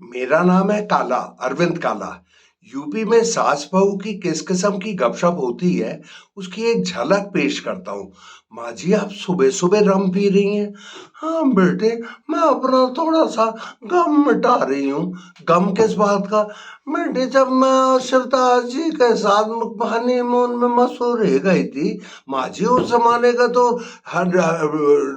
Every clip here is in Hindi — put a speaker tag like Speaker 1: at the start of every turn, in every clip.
Speaker 1: मेरा नाम है काला, अरविंद काला। यूपी में सास बहू की किस किस्म की गपशप होती है, उसकी एक झलक पेश करता हूँ। माँ जी, आप सुबह सुबह रम पी रही हैं? हाँ बेटे, मैं अपना थोड़ा सा गम मिटा रही हूँ। गम किस बात का? बेटे, जब मैं शिवदास जी के साथ हनीमून में मसूरी गई थी। माँ जी, उस जमाने का तो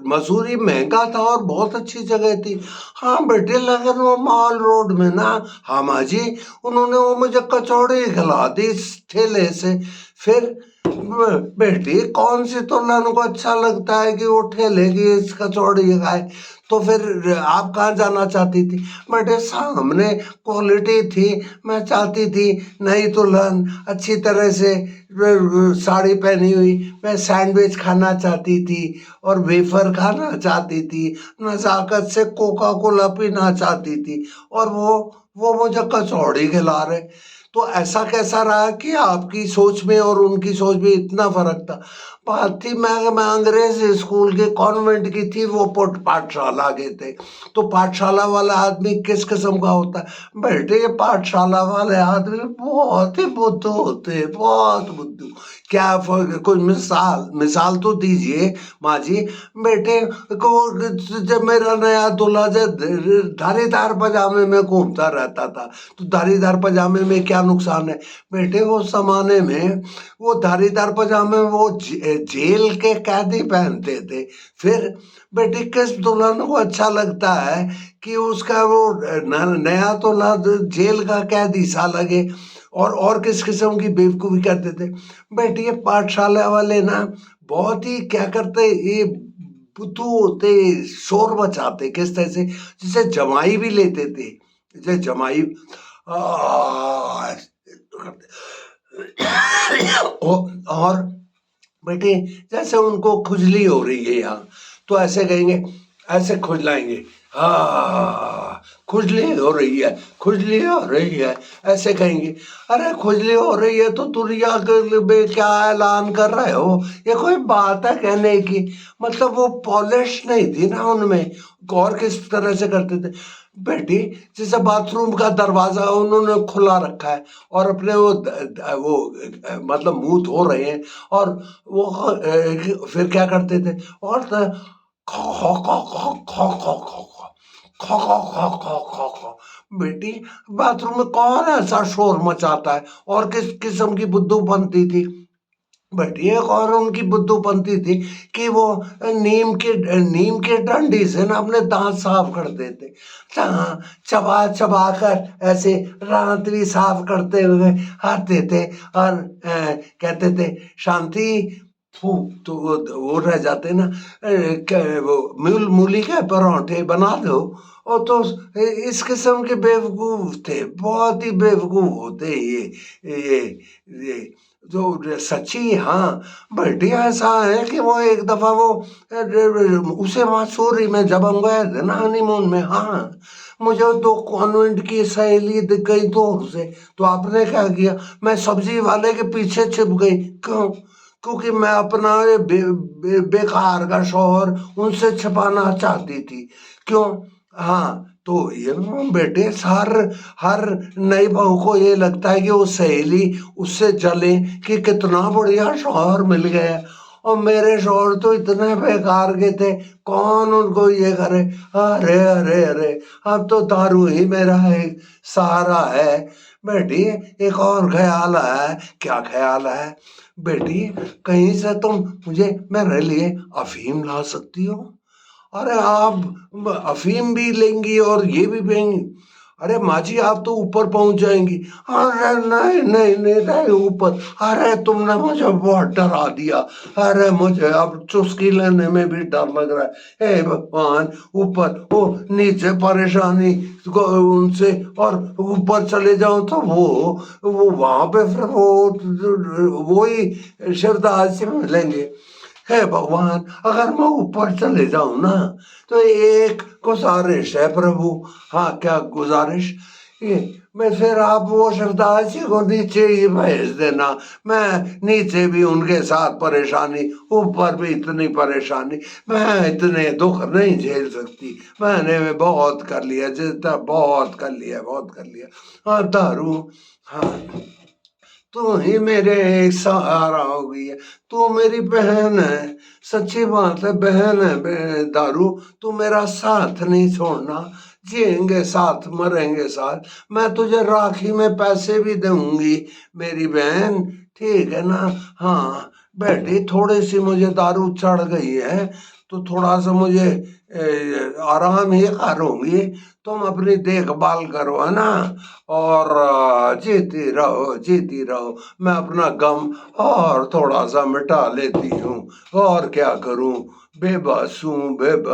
Speaker 1: मसूरी महंगा था और बहुत अच्छी जगह थी। हाँ बेटे, लेकिन वो मॉल रोड में ना, हाँ माँ जी, उन्होंने वो मुझे कचौड़ी खिला दी इस ठेले से। फिर बेटी, कौन सी तुल्हन को अच्छा लगता है कि वो ठेले की इस कचौड़ी खाए? तो फिर आप कहाँ जाना चाहती थी? बेटे, सामने क्वालिटी थी, मैं चाहती थी नई दुल्हन अच्छी तरह से साड़ी पहनी हुई, मैं सैंडविच खाना चाहती थी और वेफर खाना चाहती थी, नजाकत से कोका कोला पीना चाहती थी, और वो मुझे कचौड़ी खिला रहे। तो ऐसा कैसा रहा कि आपकी सोच में और उनकी सोच में इतना फर्क था? बात थी, मैं अंग्रेज स्कूल के कॉन्वेंट की थी, वो पाठशाला के थे। तो पाठशाला वाला आदमी किस किस्म का होता है? बेटे, ये पाठशाला वाले आदमी बहुत ही बुद्धू होते हैं, बहुत बुद्धू। क्या कोई मिसाल मिसाल तो दीजिए माँ जी। बेटे को, जब मेरा नया दूल्हा जब धारीदार पजामे में घूमता रहता था, तो धारीदार पजामे में क्या नुकसान है? बेटे, वो जमाने में वो धारीदार पजामे वो जेल के कैदी पहनते थे। फिर बेटे, किस दुल्हन को अच्छा लगता है कि उसका वो नया दूल्हा जेल का कैदी सा लगे? और किस किस्म की बेवकूफी करते थे? बेटी, ये पाठशाला वाले ना बहुत ही क्या करते, ये बुद्धू होते, शोर मचाते किस तरह से, जिसे जमाई भी लेते थे। जैसे जमाई और बेटे, जैसे उनको खुजली हो रही है यहाँ, तो ऐसे कहेंगे, ऐसे खुजलाएंगे, हाँ खुजली हो रही है, खुजली हो रही है, ऐसे कहेंगे। अरे खुजली हो रही है तो दुनिया के लिए क्या ऐलान कर रहे हो? ये कोई बात है कहने की? मतलब वो पॉलिश नहीं थी ना उनमें। गौर किस तरह से करते थे बेटी, जैसे बाथरूम का दरवाजा उन्होंने खुला रखा है और अपने मतलब मुंह धो रहे हैं, और वो फिर क्या करते थे? और खो खो खो खो खो खो खो खो खो खो खो खो खो। बेटी, बाथरूम में कौन ऐसा शोर मचाता है? और किस किस्म की बुद्धू बनती थी? बेटी, एक और उनकी बुद्धूपंथी थी कि वो नीम के डंडी से ना अपने दांत साफ करते थे। हाँ, चबा चबा कर ऐसे दांत भी साफ करते हुए आते थे, और कहते थे शांति। फू, तो वो रह जाते ना, वो मूली के परांठे बना दो। और तो इस किस्म के बेवकूफ थे, बहुत ही बेवकूफ होते ये जो सच्ची। हाँ, बढ़िया ऐसा है कि वो एक दफा वो उसे मसूरी में जब हम गए थे ना हनीमून में, हाँ, मुझे दो कॉन्वेंट की सहेली दिख गई दूर से। तो आपने क्या किया? मैं सब्जी वाले के पीछे छिप गई। क्यों? क्योंकि मैं अपना बेकार का शौहर उनसे छिपाना चाहती थी। क्यों? हाँ, तो ये बेटे, हर हर नई बहू को ये लगता है कि वो सहेली उससे जले कि कितना बढ़िया शौहर मिल गया। और मेरे शौहर तो इतने बेकार के थे, कौन उनको ये करे? अरे अरे अरे, अब तो दारू ही मेरा एक सहारा है। बेटी, एक और ख्याल है। क्या ख्याल है? बेटी, कहीं से तुम मुझे मेरे लिए अफीम ला सकती हो? अरे आप अफीम भी लेंगी और ये भी पियेंगी? अरे माँ जी, आप तो ऊपर पहुंच जाएंगी। अरे नहीं नहीं नहीं नहीं, ऊपर? अरे तुमने मुझे बहुत डरा दिया। अरे मुझे अब चुस्की लेने में भी डर लग रहा है। हे भगवान, ऊपर वो, नीचे परेशानी को उनसे, और ऊपर चले जाओ तो वो वहां पे फिर वो ही शिवदास जी मिलेंगे। हे भगवान, अगर मैं ऊपर चले जाऊं ना, तो एक गुजारिश है प्रभु। हाँ, क्या गुजारिश? मैं फिर आप वो सरदार जी को नीचे ही भेज देना, मैं नीचे भी उनके साथ परेशानी, ऊपर भी इतनी परेशानी, मैं इतने दुख नहीं झेल सकती, मैंने बहुत कर लिया, जितना बहुत कर लिया, बहुत कर लिया। हाँ दारू, हाँ तू ही मेरे एक सहारा हो गई है, तू मेरी बहन है, सच्ची बात है, बहन है दारू, तू मेरा साथ नहीं छोड़ना, जिएंगे साथ मरेंगे साथ, मैं तुझे राखी में पैसे भी दूंगी मेरी बहन, ठीक है ना। हाँ बेटी, थोड़ी सी मुझे दारू चढ़ गई है तो थोड़ा सा मुझे आराम ही करूंगी, तुम अपनी देखभाल करो है ना, और जीती रहो जीती रहो, मैं अपना गम और थोड़ा सा मिटा लेती हूँ, और क्या करूँ, बेबस हूँ बेबस।